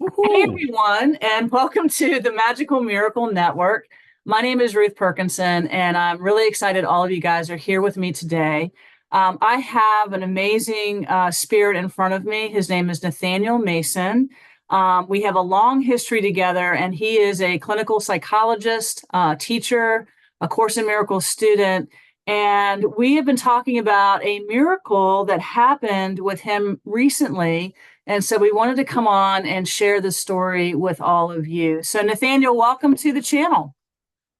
Hey Woohoo! everyone, and welcome to the Magical Miracle Network. My name is Ruth Perkinson, and I'm really excited all of you guys are here with me today. I have an amazing spirit in front of me. His name is Nathaniel Mason. We have a long history together, and he is a clinical psychologist, teacher, a Course in Miracles student. And we have been talking about a miracle that happened with him recently, and so we wanted to come on and share the story with all of you. So, Nathaniel, welcome to the channel.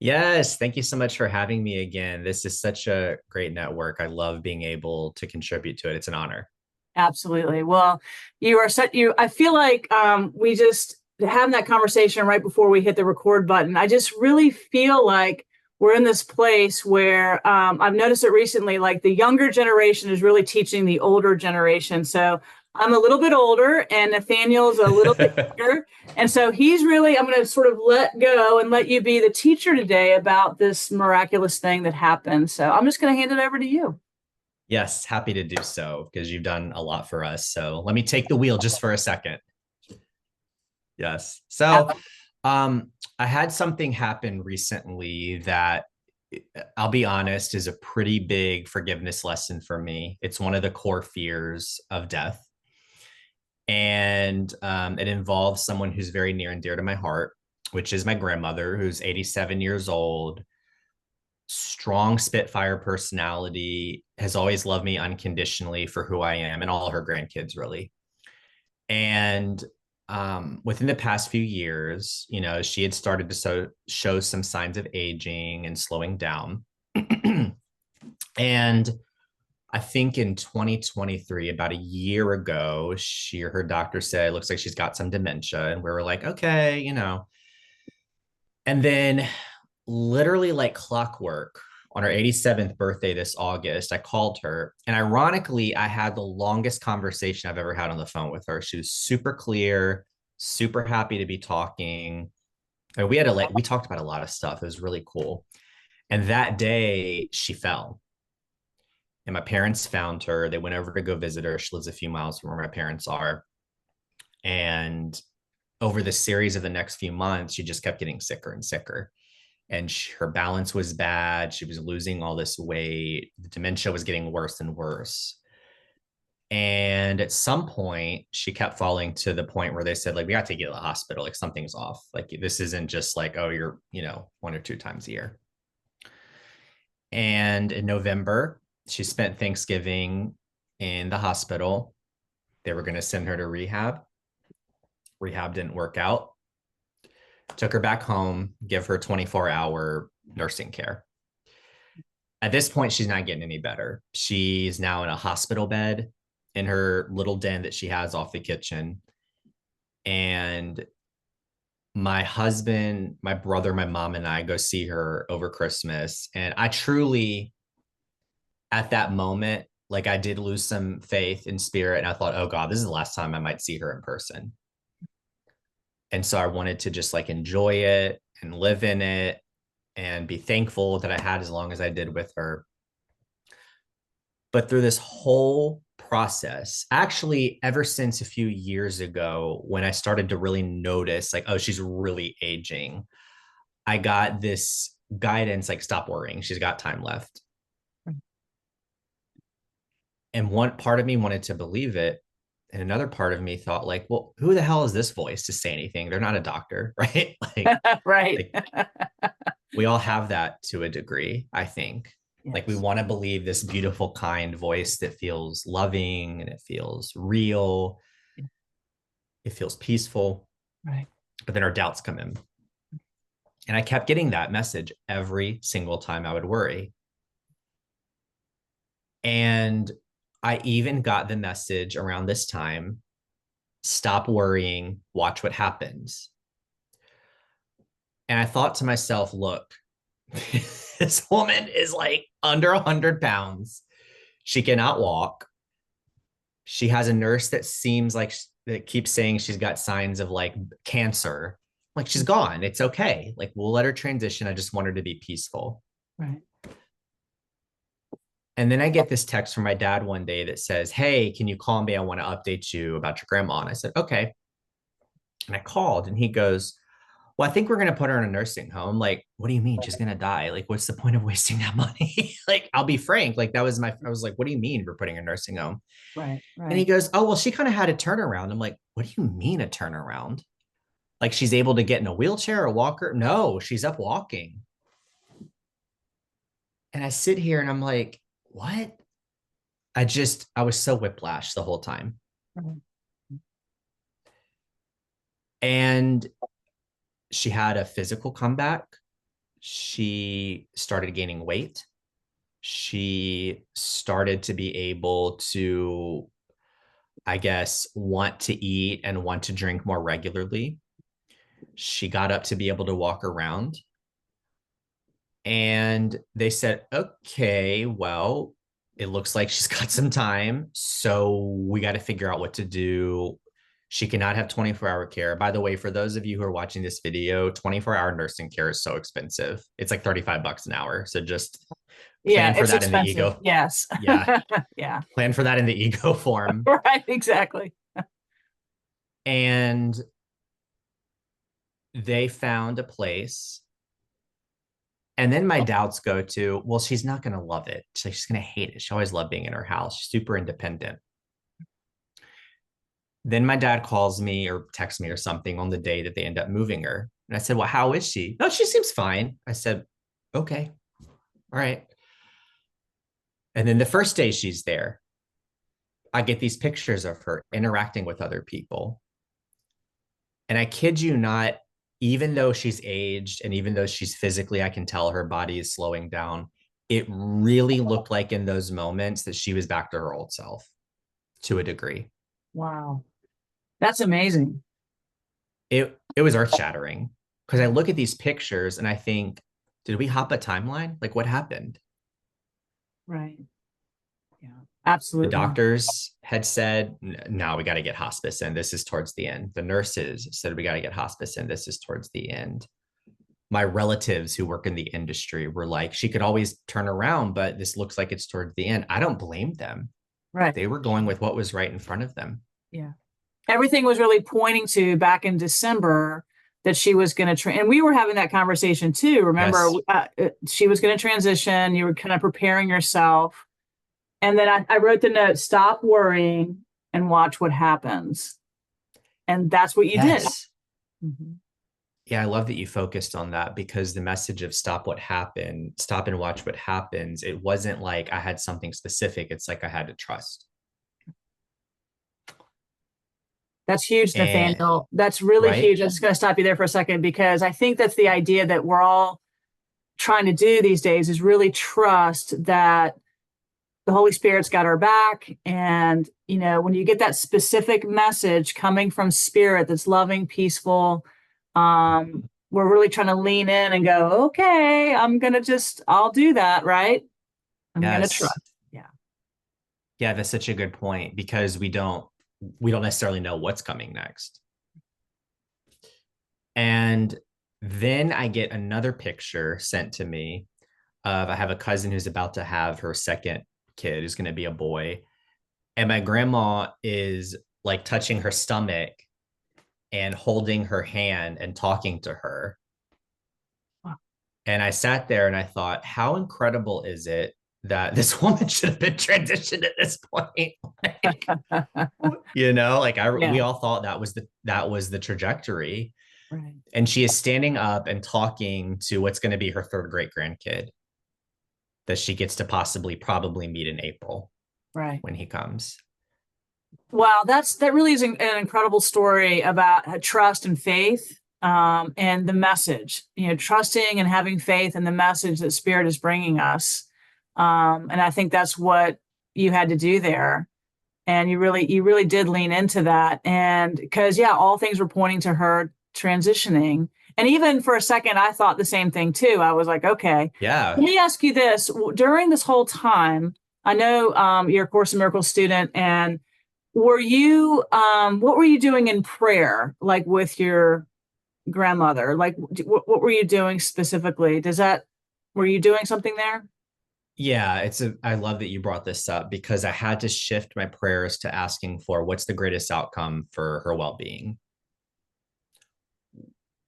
Yes, thank you so much for having me again. This is such a great network. I love being able to contribute to it. It's an honor. Absolutely. Well, you are such you. I feel like we just having that conversation right before we hit the record button. I just really feel like we're in this place where I've noticed it recently. Like the younger generation is really teaching the older generation. So I'm a little bit older, and Nathaniel's a little bit younger, and so he's really. I'm going to sort of let go and let you be the teacher today about this miraculous thing that happened. So I'm just going to hand it over to you. Yes, happy to do so because you've done a lot for us. So let me take the wheel just for a second. Yes. I had something happen recently that I'll be honest is a pretty big forgiveness lesson for me. It's one of the core fears of death. And it involves someone who's very near and dear to my heart, which is my grandmother, who's 87 years old, strong Spitfire personality, has always loved me unconditionally for who I am, and all her grandkids, really. And within the past few years, she had started to show some signs of aging and slowing down. And I think in 2023, about a year ago, she or her doctor said, it looks like she's got some dementia. And we were like, okay. And then, literally like clockwork, on her 87th birthday this August, I called her. And ironically, I had the longest conversation I've ever had on the phone with her. She was super clear, super happy to be talking. And we talked about a lot of stuff. It was really cool. And that day, she fell. And my parents found her. They went over to go visit her. She lives a few miles from where my parents are. And over the series of the next few months, she just kept getting sicker and sicker. And her balance was bad. She was losing all this weight. The dementia was getting worse and worse. And at some point, she kept falling to the point where they said, like, we got to take you to the hospital. Like, something's off. Like, this isn't just like, oh, you're, one or two times a year. And in November, she spent Thanksgiving in the hospital. They were going to send her to rehab. Rehab didn't work out. Took her back home, give her 24-hour nursing care. At this point, she's not getting any better. She's now in a hospital bed in her little den that she has off the kitchen. And my husband, my brother, my mom, and I go see her over Christmas. And I truly, at that moment, like I did lose some faith in spirit. And I thought, oh God, this is the last time I might see her in person. And so I wanted to just like enjoy it and live in it and be thankful that I had as long as I did with her. But through this whole process, actually, ever since a few years ago, when I started to really notice, like, oh, she's really aging, I got this guidance like, stop worrying. She's got time left. And one part of me wanted to believe it. And another part of me thought, like, well, who the hell is this voice to say anything? They're not a doctor, right? Right. Like we all have that to a degree, I think. Like we Yes. want to believe this beautiful, kind voice that feels loving and it feels real, it feels peaceful. Right. But then our doubts come in. And I kept getting that message every single time I would worry. And I even got the message around this time, stop worrying, watch what happens. And I thought to myself, look, this woman is like under 100 pounds. She cannot walk. She has a nurse that seems like that keeps saying she's got signs of like cancer. Like she's gone. It's okay. Like we'll let her transition. I just want her to be peaceful. Right. And then I get this text from my dad one day that says, hey, can you call me? I want to update you about your grandma. And I said, okay. And I called and he goes, well, I think we're going to put her in a nursing home. Like, what do you mean she's going to die? Like, what's the point of wasting that money? Like, I'll be frank. Like, I was like, what do you mean we're putting her in a nursing home? Right. And he Right. goes, oh, well, she kind of had a turnaround. I'm like, what do you mean a turnaround? Like, she's able to get in a wheelchair or a walker? No, she's up walking. And I sit here and I'm like, what? I was so whiplash the whole time. Right. And she had a physical comeback. She started gaining weight. She started to be able to, I guess, want to eat and want to drink more regularly. She got up to be able to walk around. And they said, okay, well, it looks like she's got some time. So we got to figure out what to do. She cannot have 24-hour care. By the way, for those of you who are watching this video, 24-hour nursing care is so expensive. It's like $35 an hour. So just Yeah, plan for it's that in the expensive. ego. Yes. Yeah. Yeah. Plan for that in the ego form. Right. Exactly. And they found a place. And then my doubts go to, well, she's not going to love it. She's going to hate it. She always loved being in her house. She's super independent. Then my dad calls me or texts me or something on the day that they end up moving her. And I said, well, how is she? No, she seems fine. I said, okay, all right. And then the first day she's there, I get these pictures of her interacting with other people. And I kid you not, even though she's aged and even though she's physically, I can tell her body is slowing down, it really looked like in those moments that she was back to her old self to a degree. Wow. That's amazing. It was earth shattering because I look at these pictures and I think, did we hop a timeline? Like what happened? Right. Yeah. The Absolutely. doctors had said, no, we got to get hospice in. This is towards the end. The nurses said, we got to get hospice in. This is towards the end. My relatives who work in the industry were like, she could always turn around, but this looks like it's towards the end. I don't blame them. Right. They were going with what was right in front of them. Yeah. Everything was really pointing to back in December that she was going to, and we were having that conversation too. Remember, Yes. she was going to transition. You were kind of preparing yourself. And then I wrote the note, stop worrying and watch what happens. And that's what you did. Yes. Mhm. Yeah, I love that you focused on that because the message of stop and watch what happens, it wasn't like I had something specific. It's like I had to trust. That's huge, And Nathaniel. That's really right? huge. I'm just going to stop you there for a second because I think that's the idea that we're all trying to do these days is really trust that the Holy Spirit's got our back. And, you know, when you get that specific message coming from Spirit that's loving, peaceful, we're really trying to lean in and go, okay, I'll do that, right? I'm going to Yes. trust. Yeah. Yeah, that's such a good point because we don't necessarily know what's coming next. And then I get another picture sent to me of I have a cousin who's about to have her second kid, who's going to be a boy. And my grandma is like touching her stomach and holding her hand and talking to her. Wow. And I sat there and I thought, how incredible is it that this woman should have been transitioned at this point? Like, we Yeah. all thought that was the trajectory. Right. And she is standing up and talking to what's going to be her third great grandkid that she gets to possibly probably meet in April Right. when he comes. Wow, that really is an incredible story about trust and faith, and the message. You know, trusting and having faith in the message that Spirit is bringing us. And I think that's what you had to do there, and you really did lean into that. And because yeah, all things were pointing to her transitioning, and even for a second, I thought the same thing too. I was like, okay, let Yeah. me ask you this: during this whole time, I know you're a Course in Miracles student, and what were you doing in prayer, like with your grandmother? Like, what were you doing specifically? Were you doing something there? Yeah, I love that you brought this up because I had to shift my prayers to asking for what's the greatest outcome for her well-being.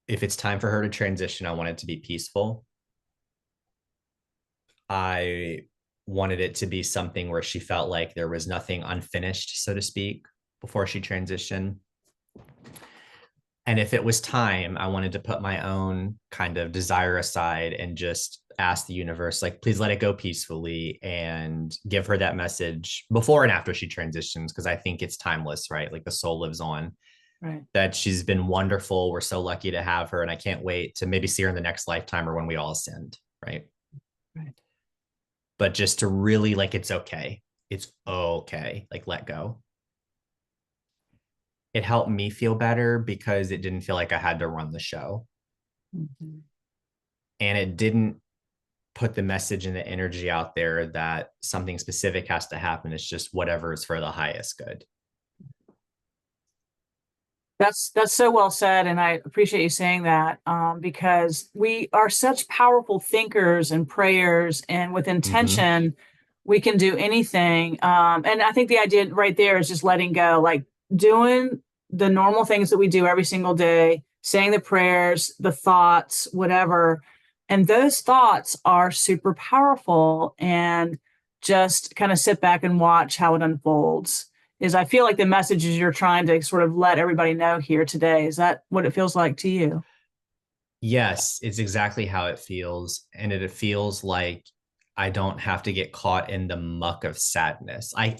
if it's time for her to transition, I want it to be peaceful. I wanted it to be something where she felt like there was nothing unfinished, so to speak, before she transitioned. And if it was time, I wanted to put my own kind of desire aside and just ask the universe, like, please let it go peacefully and give her that message before and after she transitions, because I think it's timeless, right? Like the soul lives on, Right. that she's been wonderful. We're so lucky to have her. And I can't wait to maybe see her in the next lifetime or when we all ascend, right? Right. But just to really like, it's okay. It's okay. Like, let go. It helped me feel better because it didn't feel like I had to run the show. Mhm. And it didn't put the message and the energy out there that something specific has to happen. It's just whatever is for the highest good. That's so well said, and I appreciate you saying that, because we are such powerful thinkers and prayers, and with Mm-hmm. intention, we can do anything. And I think the idea right there is just letting go, like doing the normal things that we do every single day, saying the prayers, the thoughts, whatever. And those thoughts are super powerful, and just kind of sit back and watch how it unfolds is I feel like the messages you're trying to sort of let everybody know here today. Is that what it feels like to you? Yes, it's exactly how it feels. And it feels like I don't have to get caught in the muck of sadness. I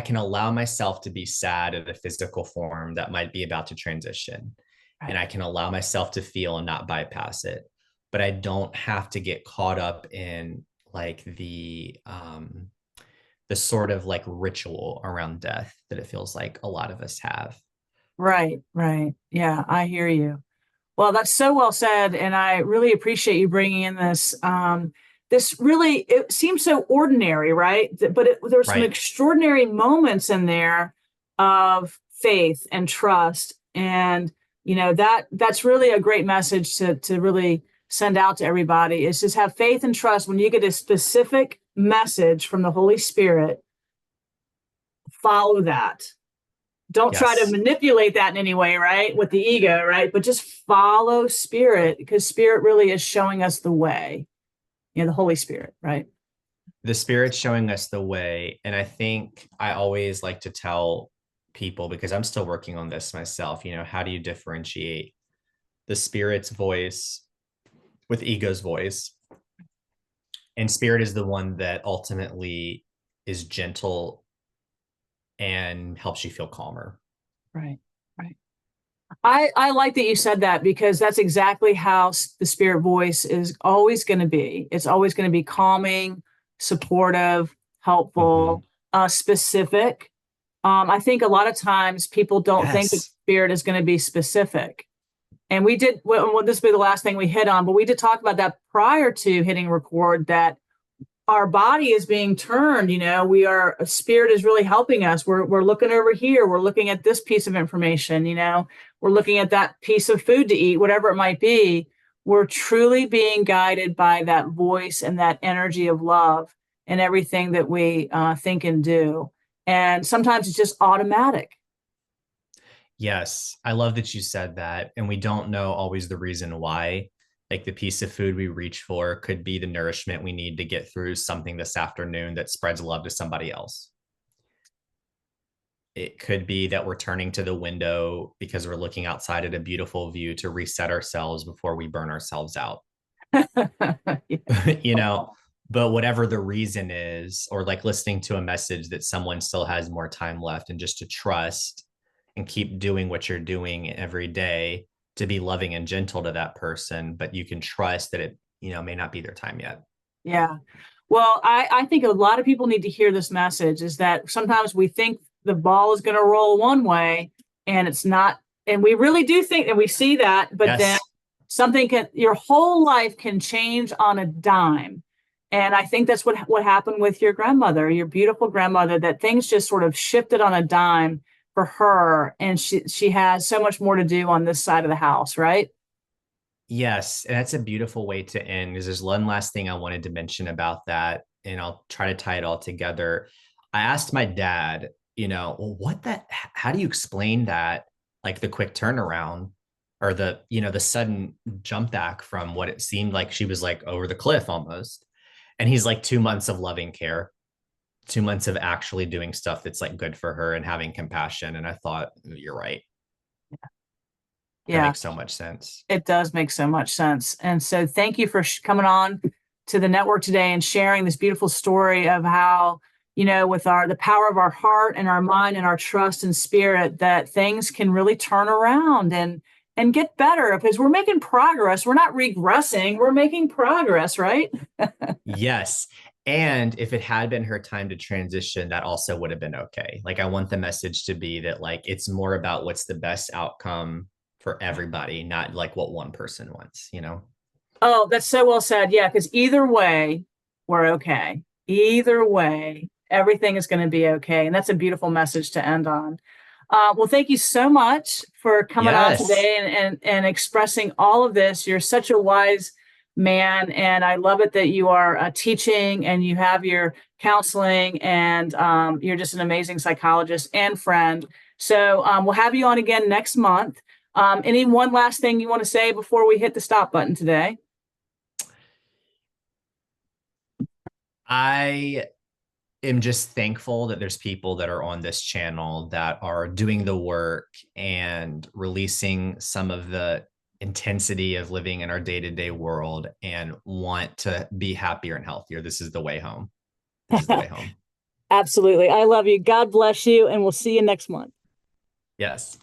can allow myself to be sad in a physical form that might be about to transition. And Right. I can allow myself to feel and not bypass it. But I don't have to get caught up in like the sort of like ritual around death that it feels like a lot of us have. Right, right. Yeah, I hear you. Well, that's so well said, and I really appreciate you bringing in this. This really it seems so ordinary, right? But there's some Right. extraordinary moments in there of faith and trust, and that's really a great message to really send out to everybody. Is just have faith and trust when you get a specific message from the Holy Spirit. Follow that. Don't try to Yes. manipulate that in any way, right? With the ego, right? But just follow spirit because spirit really is showing us the way, the Holy Spirit, right? The spirit's showing us the way. And I think I always like to tell people, because I'm still working on this myself, how do you differentiate the spirit's voice with ego's voice? And spirit is the one that ultimately is gentle and helps you feel calmer. Right. Right. I like that you said that because that's exactly how the spirit voice is always going to be. It's always going to be calming, supportive, Mm-hmm. helpful, specific. I think a lot of times people don't think that Yes. spirit is going to be specific. And we did, well, this will be the last thing we hit on, but we did talk about that prior to hitting record that our body is being turned. A spirit is really helping us. We're looking over here. We're looking at this piece of information. We're looking at that piece of food to eat, whatever it might be. We're truly being guided by that voice and that energy of love in everything that we think and do. And sometimes it's just automatic. Yes, I love that you said that. And we don't know always the reason why. Like the piece of food we reach for could be the nourishment we need to get through something this afternoon that spreads love to somebody else. It could be that we're turning to the window because we're looking outside at a beautiful view to reset ourselves before we burn ourselves out. Yeah. you know, but whatever the reason is, or like listening to a message that someone still has more time left, and just to trust and keep doing what you're doing every day to be loving and gentle to that person, but you can trust that it, may not be their time yet. Yeah. Well, I think a lot of people need to hear this message is that sometimes we think the ball is going to roll one way and it's not. And we really do think, and we see that, but then Yes. your whole life can change on a dime. And I think that's what happened with your grandmother, your beautiful grandmother, that things just sort of shifted on a dime for her. And she has so much more to do on this side of the house, right? Yes. And that's a beautiful way to end, because there's one last thing I wanted to mention about that, and I'll try to tie it all together. I asked my dad, well, how do you explain that? Like the quick turnaround. or the sudden jump back from what it seemed like she was like over the cliff almost. And he's like 2 months of loving care, 2 months of actually doing stuff that's like good for her and having compassion. And I thought, you're right. That Yeah, makes so much sense. it does make so much sense. And so thank you for coming on to the network today and sharing this beautiful story of how, with the power of our heart and our mind and our trust and spirit, that things can really turn around and get better because we're making progress. We're not regressing, we're making progress, right? Yes. And if it had been her time to transition, that also would have been okay. Like, I want the message to be that, like, it's more about what's the best outcome for everybody, not like what one person wants. Oh, that's so well said. Yeah, because either way, we're okay. Either way, everything is going to be okay. And that's a beautiful message to end on. Well, thank you so much for coming on Yes. today and expressing all of this. You're such a wise man, and I love it that you are teaching and you have your counseling, and you're just an amazing psychologist and friend. So we'll have you on again next month. Any one last thing you want to say before we hit the stop button today? I am just thankful that there's people that are on this channel that are doing the work and releasing some of the intensity of living in our day-to-day world and want to be happier and healthier. This is the way home. This is the way home. Absolutely. I love you. God bless you. And we'll see you next month. Yes.